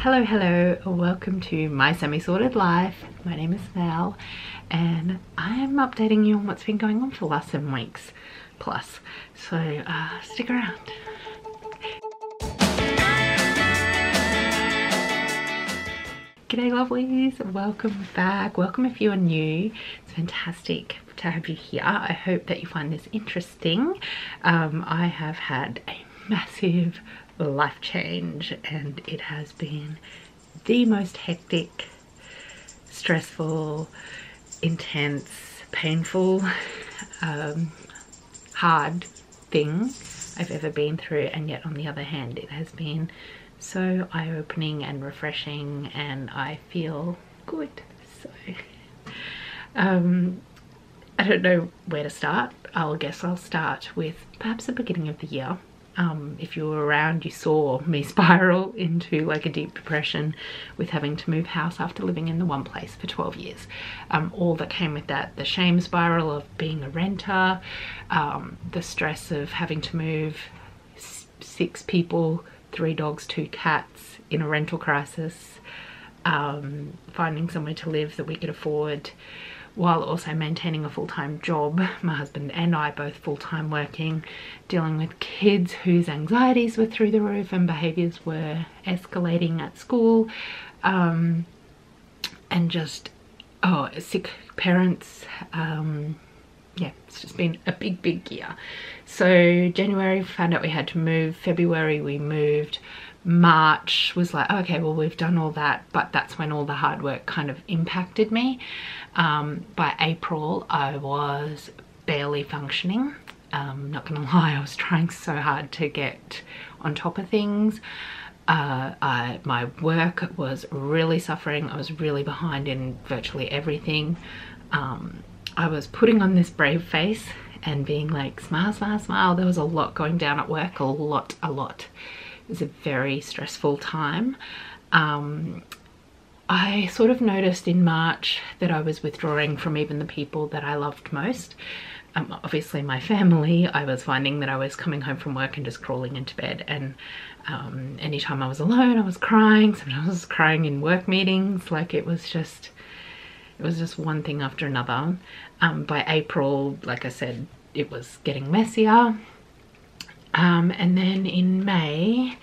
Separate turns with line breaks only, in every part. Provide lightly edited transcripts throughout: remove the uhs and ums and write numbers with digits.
Hello, hello, welcome to my semi-sorted life. My name is Val and I'm updating you on what's been going on for the last 7 weeks plus, so stick around. G'day lovelies, welcome back. Welcome if you are new. It's fantastic to have you here. I hope that you find this interesting. I have had a massive life change and it has been the most hectic, stressful, intense, painful, hard thing I've ever been through, and yet on the other hand it has been so eye-opening and refreshing and I feel good. So I don't know where to start. I guess I'll start with perhaps the beginning of the year. If you were around, you saw me spiral into like a deep depression with having to move house after living in the one place for 12 years. All that came with that, the shame spiral of being a renter, the stress of having to move 6 people, 3 dogs, 2 cats in a rental crisis, finding somewhere to live that we could afford while also maintaining a full-time job, my husband and I both full-time working, dealing with kids whose anxieties were through the roof and behaviours were escalating at school, and just sick parents. Yeah, it's just been a big year. So January found out we had to move, February we moved, March was like, okay, well we've done all that, but that's when all the hard work kind of impacted me. By April I was barely functioning. Not gonna lie, I was trying so hard to get on top of things. My work was really suffering. I was really behind in virtually everything. I was putting on this brave face and being like, smile, smile, smile. There was a lot going down at work, a lot. It was a very stressful time. I sort of noticed in March that I was withdrawing from even the people that I loved most. Obviously my family. I was finding that I was coming home from work and just crawling into bed, and anytime I was alone I was crying. Sometimes I was crying in work meetings. Like it was just one thing after another. By April, like I said, it was getting messier. And then in May,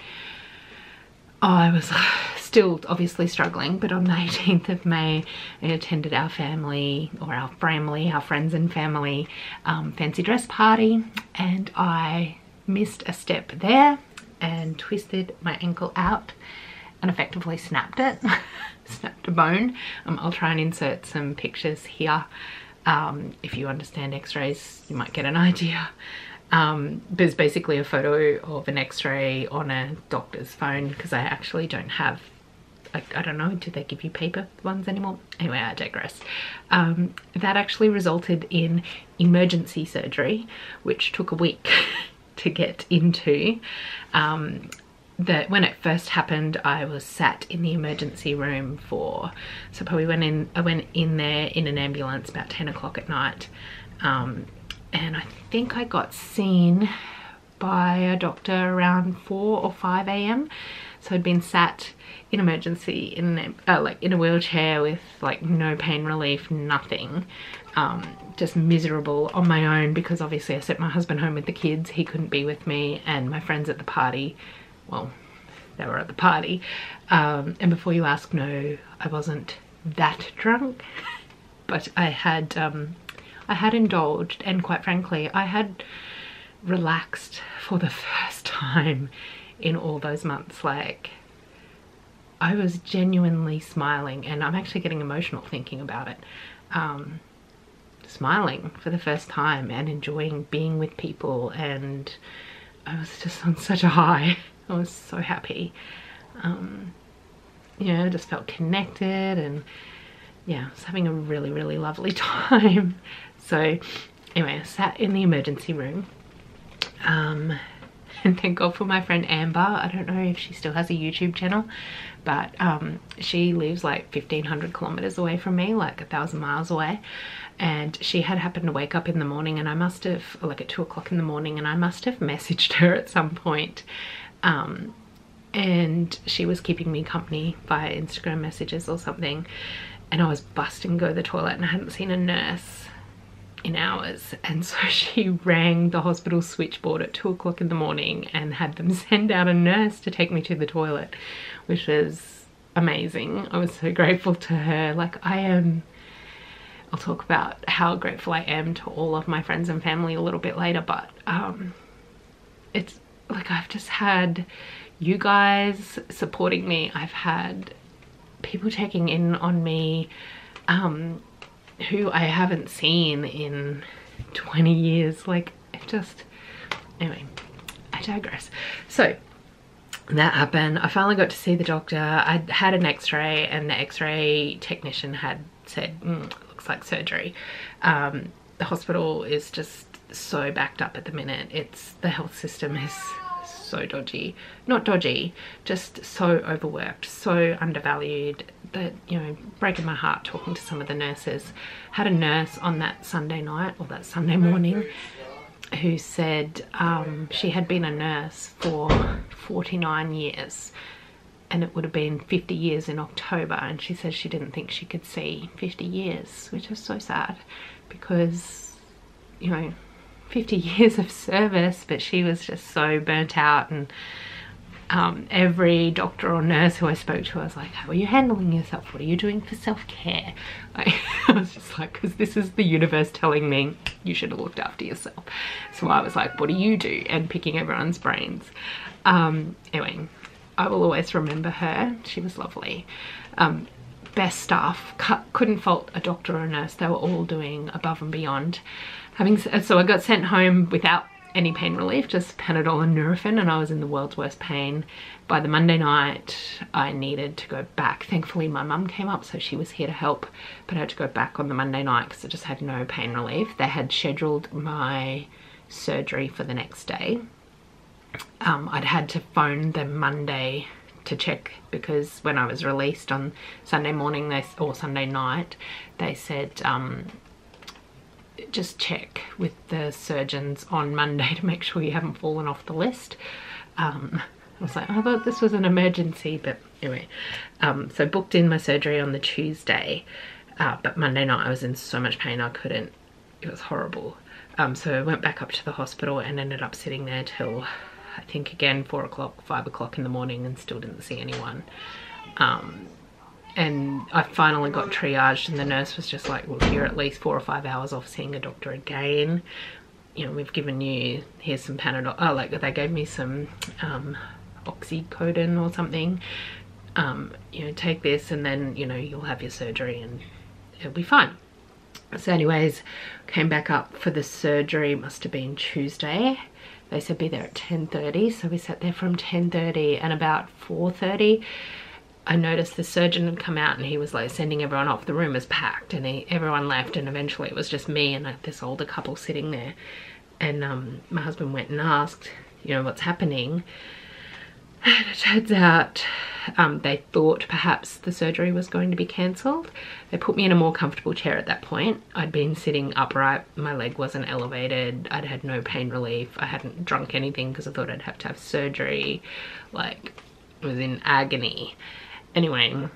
I was still obviously struggling, but on the 18th of May, I attended our family, or our friends and family, fancy dress party, and I missed a step there and twisted my ankle out and effectively snapped it. Snapped a bone. I'll try and insert some pictures here. If you understand x-rays, you might get an idea. But it's basically a photo of an x-ray on a doctor's phone, because I actually don't have, I don't know, do they give you paper ones anymore? Anyway, I digress. That actually resulted in emergency surgery, which took a week to get into. That when it first happened, I was sat in the emergency room for, so probably I went in there in an ambulance about 10 o'clock at night, and I think I got seen by a doctor around 4 or 5 a.m. So I'd been sat in emergency in a wheelchair with like no pain relief, nothing, just miserable on my own, because obviously I sent my husband home with the kids. He couldn't be with me, and my friends at the party, well, they were at the party, and before you ask, no, I wasn't that drunk, but I had indulged, and quite frankly I had relaxed for the first time in all those months. Like I was genuinely smiling, and I'm actually getting emotional thinking about it. Smiling for the first time and enjoying being with people, and I was just on such a high. I was so happy. You know, I just felt connected, and yeah, I was having a really lovely time. So anyway, I sat in the emergency room, and thank God for my friend Amber. I don't know if she still has a YouTube channel, but she lives like 1,500 kilometers away from me, like 1,000 miles away, and she had happened to wake up in the morning, and I must have, like at 2 o'clock in the morning, and I must have messaged her at some point, and she was keeping me company via Instagram messages or something, and I was busting to go to the toilet and I hadn't seen a nurse in hours, and so she rang the hospital switchboard at 2 o'clock in the morning and had them send out a nurse to take me to the toilet, which was amazing. I was so grateful to her. Like, I'll talk about how grateful I am to all of my friends and family a little bit later, but it's like I've just had you guys supporting me. I've had people checking in on me who I haven't seen in 20 years. Like, it just, anyway, I digress. So that happened. I finally got to see the doctor. I had an x-ray, and the x-ray technician had said, looks like surgery. The hospital is just so backed up at the minute. The health system is so dodgy. Not dodgy, just so overworked, so undervalued, that, you know, breaking my heart talking to some of the nurses. Had a nurse on that Sunday night, or that Sunday morning, who said she had been a nurse for 49 years, and it would have been 50 years in October, and she said she didn't think she could see 50 years, which is so sad, because, you know, 50 years of service, but she was just so burnt out. And every doctor or nurse who I spoke to, I was like, how are you handling yourself? What are you doing for self-care? I was just like, because this is the universe telling me you should have looked after yourself. So I was like, what do you do? And picking everyone's brains. Anyway, I will always remember her. She was lovely. Best staff. Couldn't fault a doctor or a nurse. They were all doing above and beyond. So I got sent home without any pain relief, just Panadol and Nurofen, and I was in the world's worst pain. By the Monday night, I needed to go back. Thankfully, my mum came up, so she was here to help, but I had to go back on the Monday night because I just had no pain relief. They had scheduled my surgery for the next day. I'd had to phone them Monday to check, because when I was released on Sunday morning, or Sunday night, they said, just check with the surgeons on Monday to make sure you haven't fallen off the list. I was like, I thought this was an emergency, but anyway. So booked in my surgery on the Tuesday, but Monday night I was in so much pain I couldn't. It was horrible. So I went back up to the hospital and ended up sitting there till, I think, again 4 o'clock, 5 o'clock in the morning, and still didn't see anyone. And I finally got triaged, and the nurse was just like, look, you're at least 4 or 5 hours off seeing a doctor again. You know, we've given you, here's some Panadol. Oh, like, they gave me some oxycodone or something. You know, take this, and then, you know, you'll have your surgery and it'll be fine. So anyways, came back up for the surgery. Must have been Tuesday. They said be there at 10:30, so we sat there from 10:30, and about 4:30 I noticed the surgeon had come out, and he was like sending everyone off. The room was packed, and everyone left, and eventually it was just me and this older couple sitting there. And my husband went and asked, you know, what's happening. And it turns out they thought perhaps the surgery was going to be cancelled. They put me in a more comfortable chair at that point. I'd been sitting upright, my leg wasn't elevated, I'd had no pain relief, I hadn't drunk anything because I thought I'd have to have surgery. Like, I was in agony. Anyway,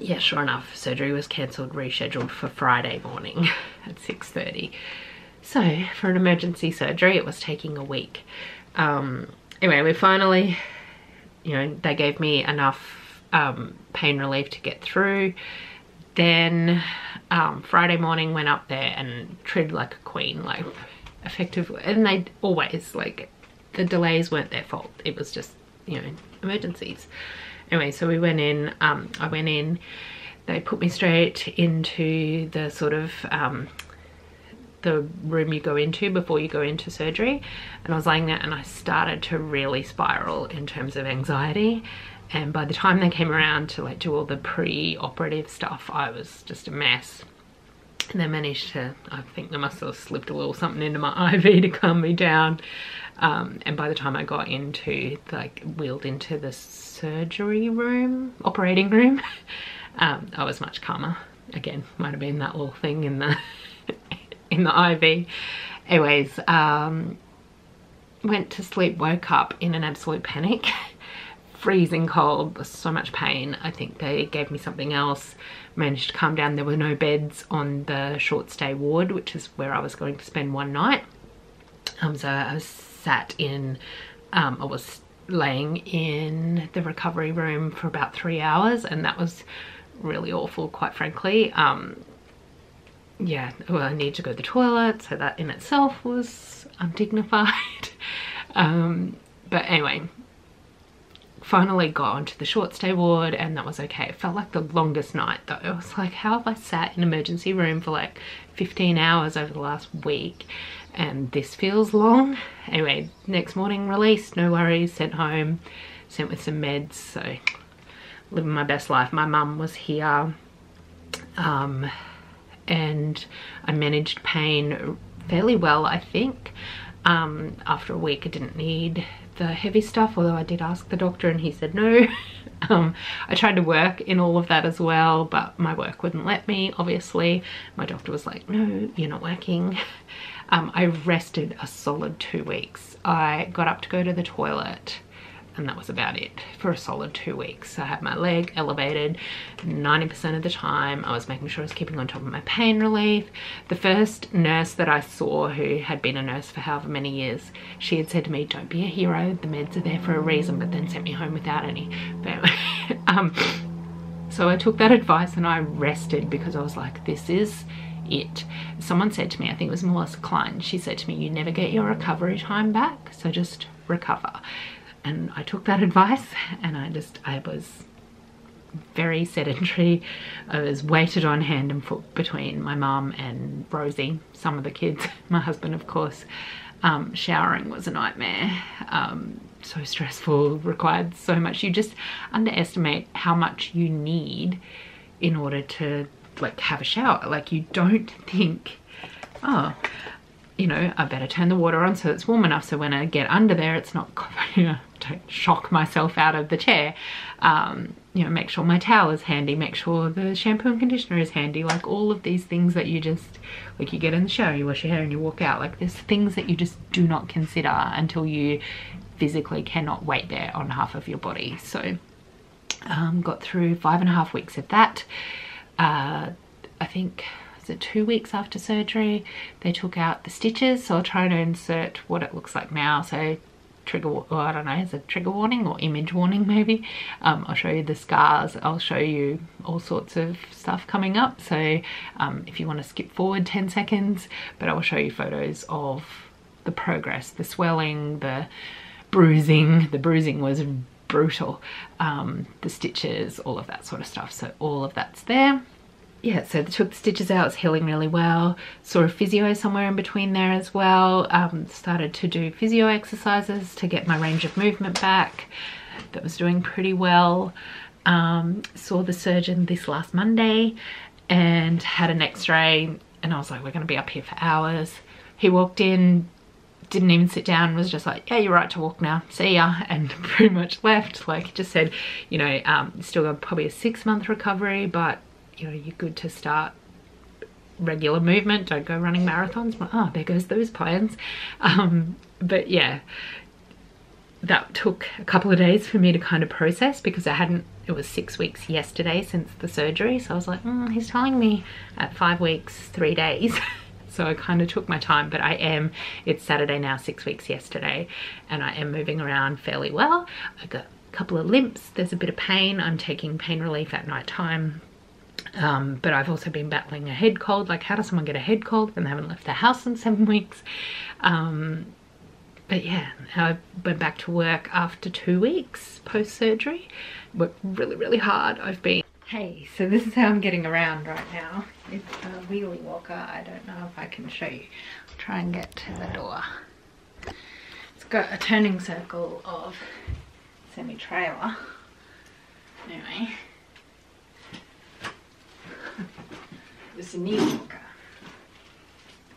yeah, sure enough, surgery was cancelled, rescheduled for Friday morning at 6:30. So for an emergency surgery, it was taking a week. Anyway, we finally, you know, they gave me enough pain relief to get through. Then Friday morning, went up there and treated like a queen, like, effectively. And they always, like, the delays weren't their fault. It was just, you know, emergencies. Anyway, so we went in, I went in, they put me straight into the sort of, the room you go into before you go into surgery. And I was laying there and I started to really spiral in terms of anxiety. And by the time they came around to like do all the pre-operative stuff, I was just a mess. And they managed to, I think they must have slipped a little something into my IV to calm me down. And by the time I got into, like, wheeled into the surgery room, operating room, I was much calmer. Again, might have been that little thing in the in the IV. Anyways, went to sleep, woke up in an absolute panic. freezing cold, so much pain. I think they gave me something else, managed to calm down. There were no beds on the short stay ward, which is where I was going to spend one night. So I was sat in, I was laying in the recovery room for about 3 hours, and that was really awful, quite frankly. Yeah, well, I needed to go to the toilet, so that in itself was undignified. But anyway, finally got onto the short stay ward, and that was okay. It felt like the longest night though. It was like, how have I sat in an emergency room for like 15 hours over the last week, and this feels long? Anyway, next morning released, no worries, sent home, sent with some meds, so living my best life. My mum was here, and I managed pain fairly well, I think. After a week I didn't need the heavy stuff, although I did ask the doctor and he said no. I tried to work in all of that as well, but my work wouldn't let me, obviously. My doctor was like, no, you're not working. I rested a solid 2 weeks. I got up to go to the toilet, and that was about it for a solid 2 weeks. I had my leg elevated 90% of the time. I was making sure I was keeping on top of my pain relief. The first nurse that I saw, who had been a nurse for however many years, she had said to me, don't be a hero, the meds are there for a reason, but then sent me home without any. But anyway, so I took that advice and I rested, because I was like, this is it. Someone said to me, I think it was Melissa Klein, she said to me, you never get your recovery time back, so just recover. And I took that advice, and I was very sedentary. I was weighted on hand and foot between my mum and Rosie, some of the kids, my husband of course. Showering was a nightmare, so stressful, required so much. You just underestimate how much you need in order to like have a shower. Like, you don't think, oh, you know, I better turn the water on so it's warm enough so when I get under there it's not, you know, don't shock myself out of the chair. You know, make sure my towel is handy, make sure the shampoo and conditioner is handy, like all of these things that you just, like, you get in the shower, you wash your hair and you walk out. Like, there's things that you just do not consider until you physically cannot wait there on half of your body. So got through 5.5 weeks of that. I think, was it 2 weeks after surgery, they took out the stitches, so I'll try to insert what it looks like now. So trigger, well, I don't know, is it trigger warning or image warning maybe? I'll show you the scars, I'll show you all sorts of stuff coming up, so if you want to skip forward 10 seconds, but I will show you photos of the progress, the swelling, the bruising. The bruising was brutal, the stitches, all of that sort of stuff, so all of that's there. Yeah, so they took the stitches out, it's healing really well. Saw a physio somewhere in between there as well. Started to do physio exercises to get my range of movement back. That was doing pretty well. Saw the surgeon this last Monday and had an x-ray, and I was like, we're gonna be up here for hours. He walked in, didn't even sit down, was just like, yeah, you're right to walk now, see ya, and pretty much left. Like, just said, you know, still got probably a 6-month recovery, but you know, you're good to start regular movement, don't go running marathons. Oh, there goes those plans. But yeah, that took a couple of days for me to kind of process, because it was 6 weeks yesterday since the surgery, so I was like, he's telling me at 5 weeks 3 days. So I kind of took my time, but it's Saturday now, 6 weeks yesterday, and I am moving around fairly well. I got a couple of limps, there's a bit of pain, I'm taking pain relief at night time. But I've also been battling a head cold. Like, how does someone get a head cold when they haven't left the house in 7 weeks? But yeah, I went back to work after 2 weeks post-surgery. Worked really, really hard. Hey, so this is how I'm getting around right now. It's a wheelie walker. I don't know if I can show you. I'll try and get to the door. It's got a turning circle of semi-trailer. Anyway. It was a knee walker.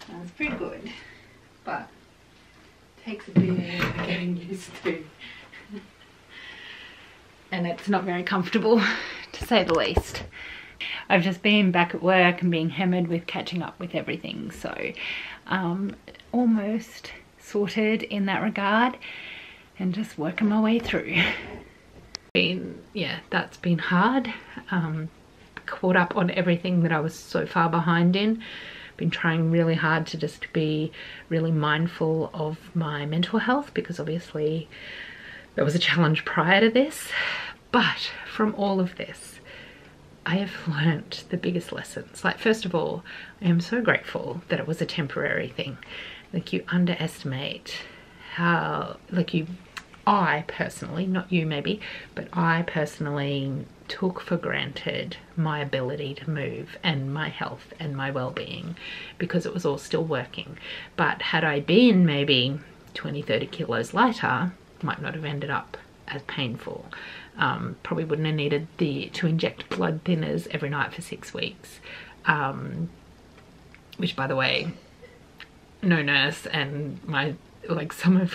That was pretty good, but takes a bit of getting used to. And it's not very comfortable, to say the least. I've just been back at work and being hammered with catching up with everything, so almost sorted in that regard and just working my way through. yeah, that's been hard. Caught up on everything that I was so far behind in. Been trying really hard to just be really mindful of my mental health, because obviously there was a challenge prior to this. But from all of this, I have learnt the biggest lessons. Like, first of all, I am so grateful that it was a temporary thing. Like, you underestimate how, like, I personally, not you maybe, but I personally took for granted my ability to move and my health and my well-being, because it was all still working. But had I been maybe 20-30 kilos lighter, might not have ended up as painful. Probably wouldn't have needed to inject blood thinners every night for 6 weeks, which, by the way, no nurse, and some of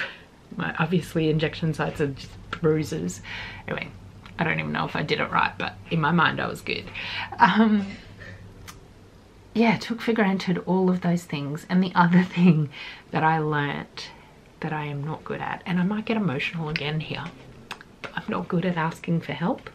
my obviously injection sites are just bruises. Anyway, I don't even know if I did it right, but in my mind I was good. Yeah, took for granted all of those things. And the other thing that I learnt that I am not good at, and I might get emotional again here, but I'm not good at asking for help.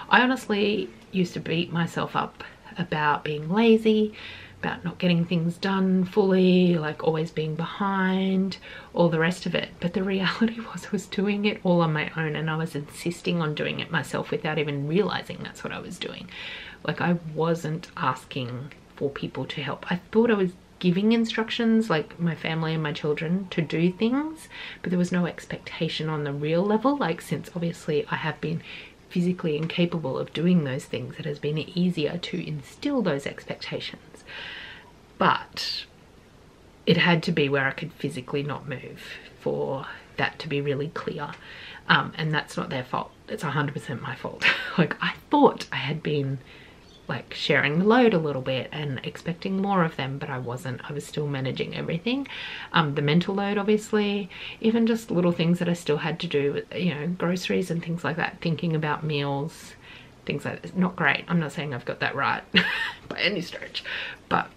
I honestly used to beat myself up about being lazy, about not getting things done fully, like always being behind, all the rest of it. But the reality was I was doing it all on my own, and I was insisting on doing it myself without even realizing that's what I was doing. Like, I wasn't asking for people to help. I thought I was giving instructions, like my family and my children, to do things, but there was no expectation on the real level. Like, since obviously I have been physically incapable of doing those things, it has been easier to instill those expectations. But it had to be where I could physically not move for that to be really clear. And that's not their fault. It's 100% my fault. Like, I thought I had been like sharing the load a little bit and expecting more of them, but I wasn't. I was still managing everything. The mental load, obviously, even just little things that I still had to do with, you know, groceries and things like that, thinking about meals, things like that. Not great. I'm not saying I've got that right by any stretch, but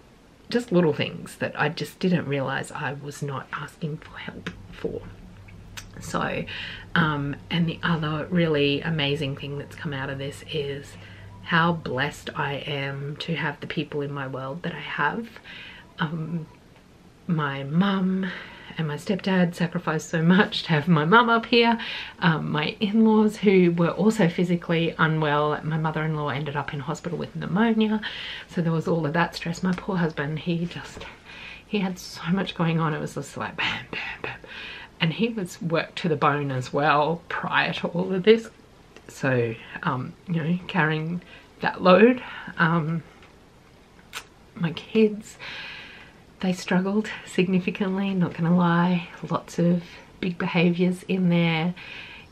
just little things that I just didn't realize I was not asking for help for. So, and the other really amazing thing that's come out of this is how blessed I am to have the people in my world that I have. My mum and my stepdad sacrificed so much to have my mum up here. My in-laws, who were also physically unwell. My mother-in-law ended up in hospital with pneumonia, so there was all of that stress. My poor husband, he had so much going on. It was just like bam, bam, bam. And he was worked to the bone as well prior to all of this. So, you know, carrying that load. My kids, they struggled significantly, not gonna lie. Lots of big behaviors in there.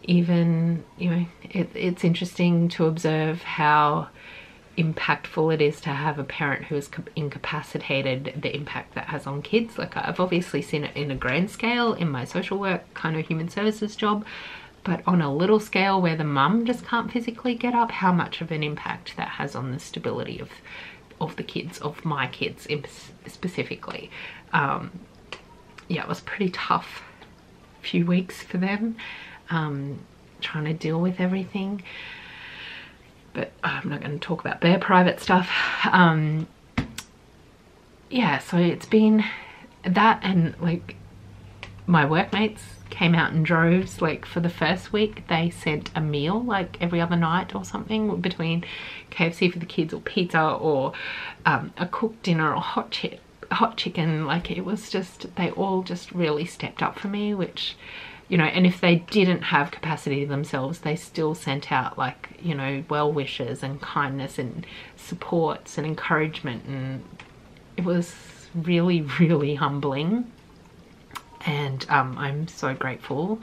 Even, you know, it's interesting to observe how impactful it is to have a parent who is incapacitated, the impact that has on kids. Like, I've obviously seen it in a grand scale in my social work kind of human services job, but on a little scale where the mum just can't physically get up, how much of an impact that has on the stability of the kids, of my kids specifically. Yeah, it was pretty tough few weeks for them, trying to deal with everything. But I'm not going to talk about their private stuff. Yeah, so it's been that, and like my workmates came out in droves. Like, for the first week they sent a meal like every other night or something, between KFC for the kids or pizza or a cooked dinner or hot chicken. Like, it was just, they all just really stepped up for me, which, you know, and if they didn't have capacity themselves, they still sent out, like, you know, well wishes and kindness and supports and encouragement, and it was really, really humbling. And I'm so grateful,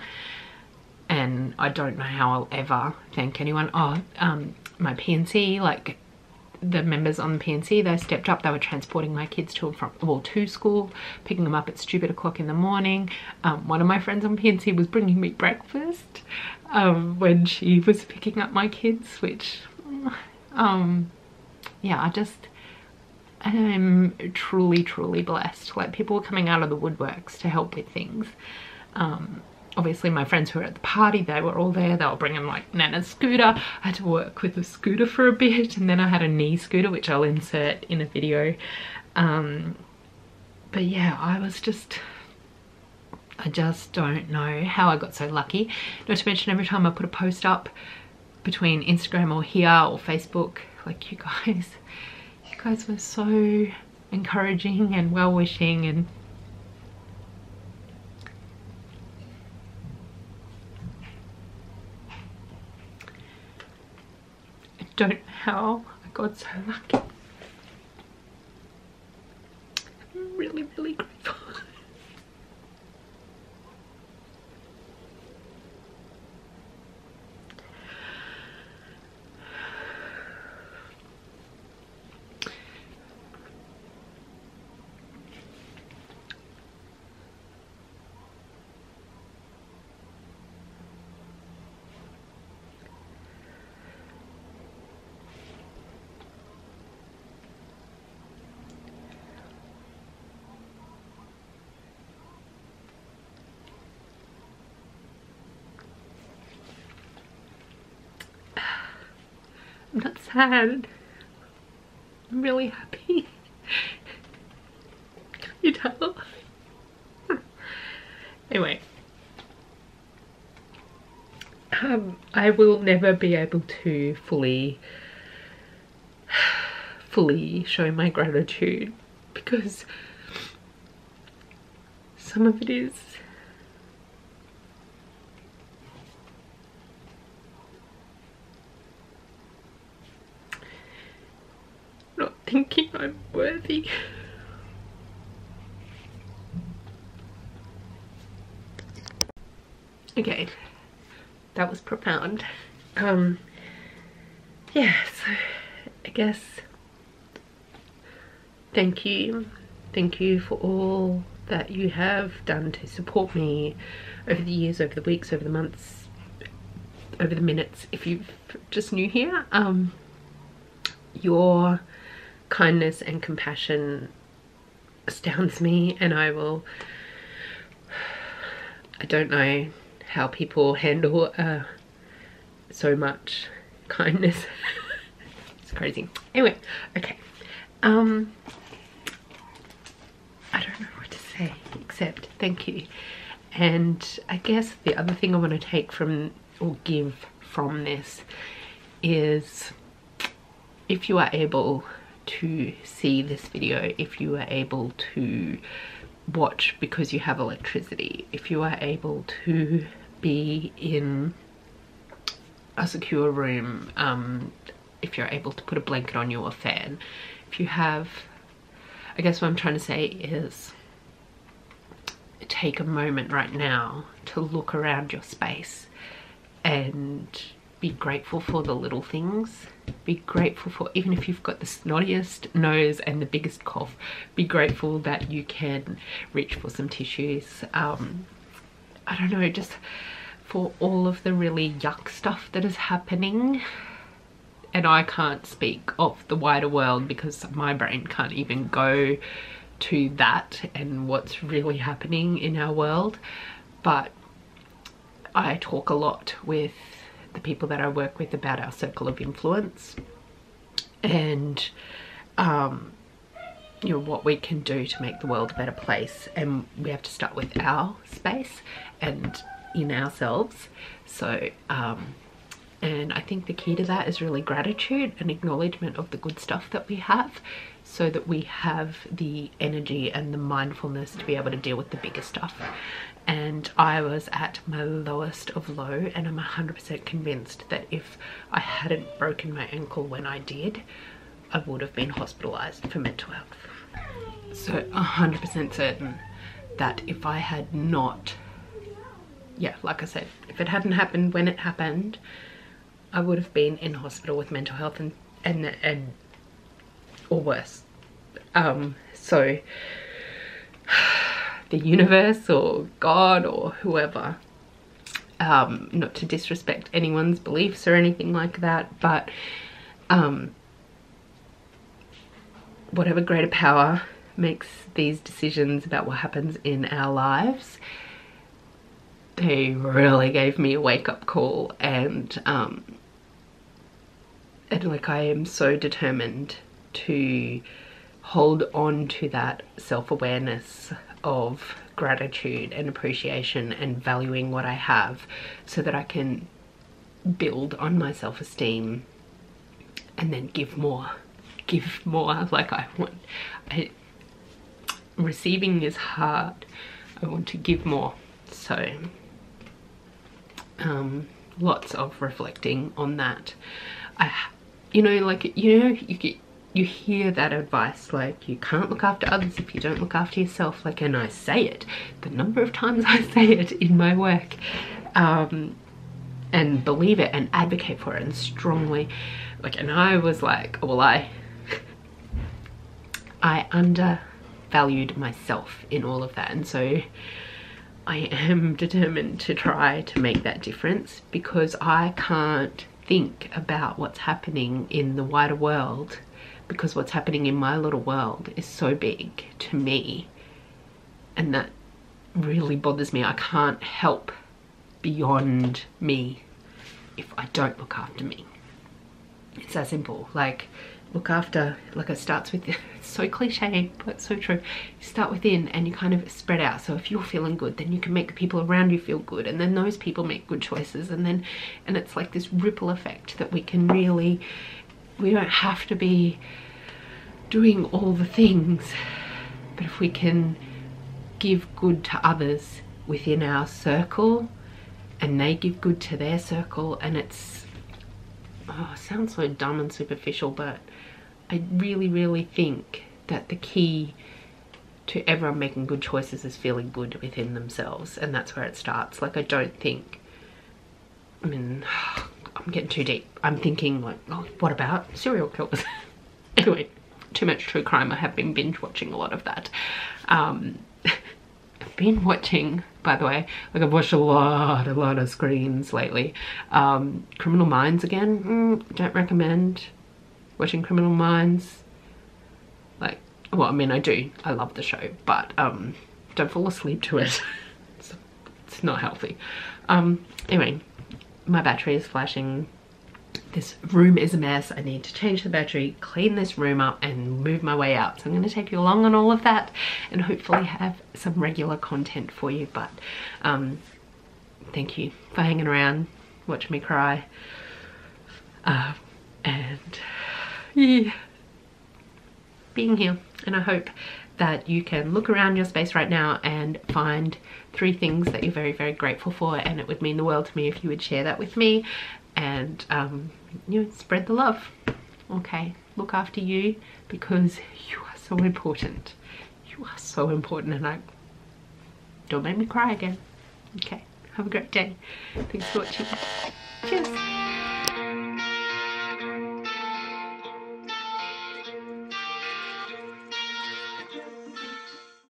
and I don't know how I'll ever thank anyone. My PNC, like the members on the PNC, they stepped up. They were transporting my kids to and from, well, to school, picking them up at stupid o'clock in the morning. One of my friends on PNC was bringing me breakfast when she was picking up my kids, which yeah, I'm truly, truly blessed. Like, people were coming out of the woodworks to help with things. obviously my friends who were at the party, they were all there. They were bringing like Nana's scooter. I had to work with a scooter for a bit, and then I had a knee scooter, which I'll insert in a video. But yeah, I just don't know how I got so lucky. Not to mention, every time I put a post up between Instagram or here or Facebook, like you guys were so encouraging and well-wishing, and I don't know how I got so lucky. I'm really, really grateful. I'm not sad. I'm really happy. Can you tell? Anyway. I will never be able to fully show my gratitude, because some of it is not thinking I'm worthy. Okay, that was profound. Yeah, so I guess thank you for all that you have done to support me over the years, over the weeks, over the months, over the minutes. If you're just new here, your kindness and compassion astounds me, and I don't know how people handle so much kindness. It's crazy. Anyway, okay. I don't know what to say except thank you. And I guess the other thing I want to take from, or give from this, is if you are able to see this video, if you are able to watch because you have electricity, if you are able to be in a secure room, if you're able to put a blanket on you or fan, if you have, I guess what I'm trying to say is take a moment right now to look around your space and be grateful for the little things. Be grateful for, even if you've got the snottiest nose and the biggest cough, be grateful that you can reach for some tissues. I don't know, just for all of the really yuck stuff that is happening. And I can't speak of the wider world because my brain can't even go to that and what's really happening in our world. But I talk a lot with the people that I work with about our circle of influence, and you know, what we can do to make the world a better place. And we have to start with our space and in ourselves. So and I think the key to that is really gratitude and acknowledgement of the good stuff that we have, so that we have the energy and the mindfulness to be able to deal with the bigger stuff. And I was at my lowest of low, and I'm 100% convinced that if I hadn't broken my ankle when I did, I would have been hospitalized for mental health. So 100% certain that if I had not, yeah, like I said, if it hadn't happened when it happened, I would have been in hospital with mental health and or worse. So the universe or God or whoever, not to disrespect anyone's beliefs or anything like that, but whatever greater power makes these decisions about what happens in our lives, they really gave me a wake-up call, and like I am so determined to hold on to that self-awareness of gratitude and appreciation and valuing what I have, so that I can build on my self-esteem and then give more. Like receiving is hard. I want to give more. So lots of reflecting on that. You hear that advice, like, you can't look after others if you don't look after yourself. Like, and I say it, the number of times I say it in my work, and believe it and advocate for it, and strongly, like, and I was like, well, I undervalued myself in all of that, and so I am determined to try to make that difference, because I can't think about what's happening in the wider world, because what's happening in my little world is so big to me, and that really bothers me. I can't help beyond me if I don't look after me. It's that simple. Like, look after, like, it starts with, it's so cliche but so true, you start within and you kind of spread out. So if you're feeling good, then you can make the people around you feel good, and then those people make good choices, and it's like this ripple effect that we can really, we don't have to be doing all the things, but if we can give good to others within our circle, and they give good to their circle, and it's, oh, it sounds so dumb and superficial, but I really think that the key to everyone making good choices is feeling good within themselves, and that's where it starts. Like, I don't think, I mean, I'm getting too deep. I'm thinking, like, oh, what about serial killers? Anyway, too much true crime. I have been binge watching a lot of that. I've been watching, by the way, like, I've watched a lot of screens lately. Criminal Minds again, don't recommend watching Criminal Minds. Like, well, I mean, I love the show, but don't fall asleep to it. It's not healthy. Anyway, my battery is flashing. This room is a mess. I need to change the battery, clean this room up, and move my way out. So I'm going to take you along on all of that, and hopefully have some regular content for you. But thank you for hanging around, watching me cry, and yeah, being here. And I hope that you can look around your space right now and find 3 things that you're very grateful for, and it would mean the world to me if you would share that with me. And you know, spread the love. Okay, look after you, because you are so important. You are so important, and don't make me cry again. Okay, have a great day. Thanks for watching. Cheers.